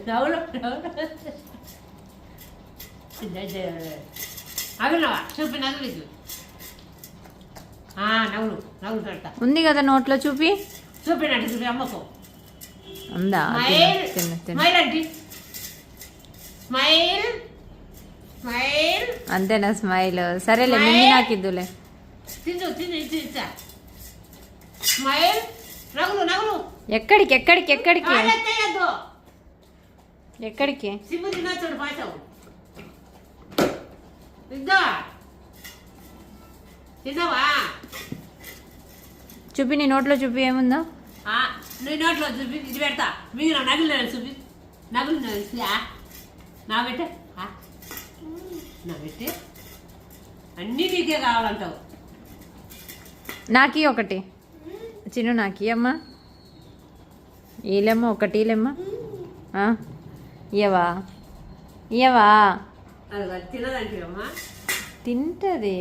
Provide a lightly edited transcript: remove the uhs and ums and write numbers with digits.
నవ్వులు అవినవా చూపి నవ్వులు నవ్వులు నవ్వులు పెడతా ఉంది కదా నోట్లో చూపి చూపినట్టు చూపి అమ్మకు ఉందా స్మైల్ అంటే స్మైల్ స్మైల్ అంతేనా స్మైల్ సరేలే మింగి నాకు ఇద్దులే తిందు తిందు ఇచ్చా స్మైల్ నవ్వులు నవ్వులు ఎక్కడికి ఎక్కడికి ఎక్కడికి ఎక్కడికి సిమ్ము తిన్నా చూడు పాచావు ఇద్దా తిన్నావా చూపి నీ నోట్లో చూపి ఏముందో నీ నోట్లో చూపి ఇది పెడతా మీరు నగులు చూపి నగులు నా పెట్టే నా పెట్టే అన్నీ నీకే కావాలంటావు నాకి ఒకటి చిన్ను నాకి అమ్మా ఈలెమ్మా ఒకటి ఈలెమ్మా ఇయ్యవా ఇయ్యవా తినదంటే అమ్మా తింటది